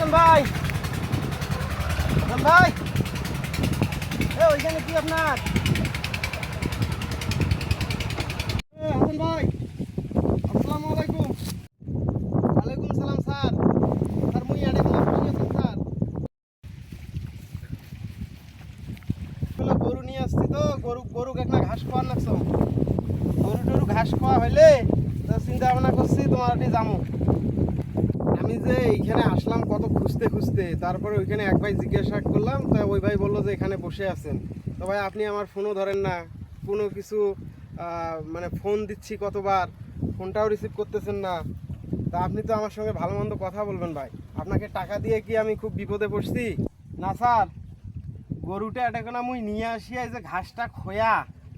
হাসান ভাই, হাসান ভাই, ওইখানে কি আপনার? হাসান ভাই, আসসালামু আলাইকুম। ওয়ালাইকুম সালাম স্যার। স্যার মুই আড়ে কোনো বসে আছেন স্যার? গরু নিয়ে আসছি তো, গরুকে একটা ঘাস খাওয়ার লাগছো। গরু টরু ঘাস খাওয়া হইলে চিন্তা ভাবনা করছি তোমার একটি যাবো। আমি যে এইখানে আসলাম কত খুঁজতে খুঁজতে, তারপরে ওইখানে এক ভাই জিজ্ঞাসা করলাম, তা ওই ভাই বললো যে এখানে বসে আছেন। তো ভাই আপনি আমার ফোনও ধরেন না, কোনো কিছু মানে ফোন দিচ্ছি কতবার, ফোনটাও রিসিভ করতেছেন না। তা আপনি তো আমার সঙ্গে ভালো মন্দ কথা বলবেন ভাই। আপনাকে টাকা দিয়ে কি আমি খুব বিপদে পড়ছি? না স্যার, গরুটা এটা না মুই নিয়ে আসিয়া এই যে ঘাসটা খোয়া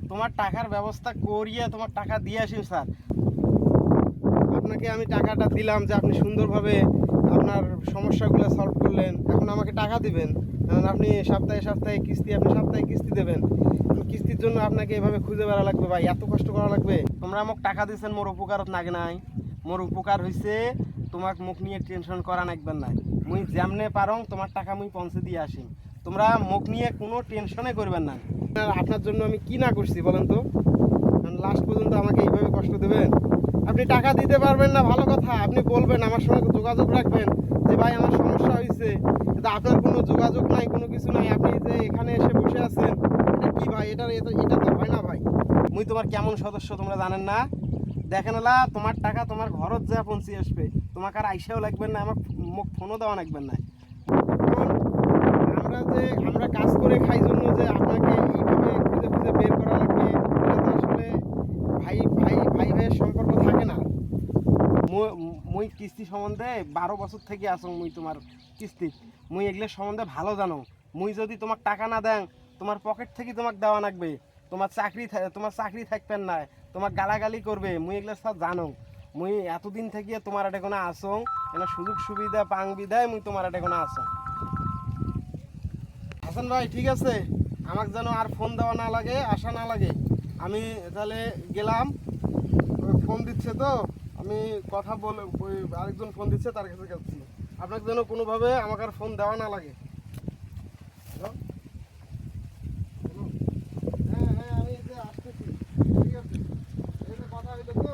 তোমার টাকার ব্যবস্থা করিয়ে তোমার টাকা দিয়ে আসি স্যার। আপনাকে আমি টাকাটা দিলাম যে আপনি সুন্দরভাবে আপনার সমস্যাগুলো সলভ করলেন, এখন আমাকে টাকা দিবেন। কারণ আপনি সপ্তাহে সপ্তাহে কিস্তি, আপনি সপ্তাহে কিস্তি দেবেন। কিস্তির জন্য আপনাকে এভাবে খুঁজে বেড়া লাগবে ভাই, এত কষ্ট করা লাগবে? তোমরা আমাকে টাকা দিয়েছেন, মোর উপকারত নাগে নাই। মোর উপকার হয়েছে তোমাকে মুখ নিয়ে টেনশন করা নাগবেন নাই। মুই যেমনে পারং তোমার টাকা মুই পৌঁছে দিয়ে আসি। তোমরা মুখ নিয়ে কোনো টেনশনে করবেন না। আপনার জন্য আমি কি না করছি বলেন তো? লাস্ট পর্যন্ত আমাকে এইভাবে কষ্ট দেবেন? আপনি টাকা দিতে পারবেন না ভালো কথা, আপনি বলবেন, আমার সঙ্গে যোগাযোগ রাখবেন যে ভাই আমার সমস্যা হয়েছে, কিন্তু আপনার কোনো যোগাযোগ নাই, কোনো কিছু নাই। আপনি যে এখানে এসে বসে আছেন, এটা কি ভাই? এটা তো হয় না ভাই। মুই তোমার কেমন সদস্য তোমরা জানেন না? দেখেন না, তোমার টাকা তোমার ঘরত যা পৌঁছে আসবে, তোমাকে আর আইসাও লাগবেন না, আমার মুখ ফোনও দেওয়া লাগবেন না। আমরা কাজ করে খাই জন্য যে আপনাকে এইভাবে খুঁজে খুঁজে বের করা লাগবে, এটা তো আসলে ভাইয়ের সম্পর্ক থাকে না। মুই কিস্তি সম্বন্ধে 12 বছর থেকে আসং, মুই তোমার কিস্তি, মুই এগুলো সম্বন্ধে ভালো জানো। মুই যদি তোমার টাকা না দেন, তোমার পকেট থেকে তোমাকে দেওয়া লাগবে, তোমার চাকরি থাকবেন না, তোমার গালাগালি করবে, মুই এগুলো সব জানো। মুই এতদিন থেকে তোমার এটা কোনো আসং, এটা সুযোগ সুবিধা পাং বিদায় মুই তোমার এটা কোনো আসং। হাসান ভাই ঠিক আছে, আমাকে যেন আর ফোন দেওয়া না লাগে, আসা না লাগে। আমি তাহলে গেলাম। ফোন দিচ্ছে তো, আমি কথা বলে ওই আরেকজন ফোন দিচ্ছে, তার কাছে যাচ্ছি। আপনাকে যেন কোনোভাবে আমাকে আর ফোন দেওয়া না লাগে। হ্যাঁ হ্যাঁ, আমি এই যে আসতেছি। ঠিক আছে, এই যে কথা হইলো তো।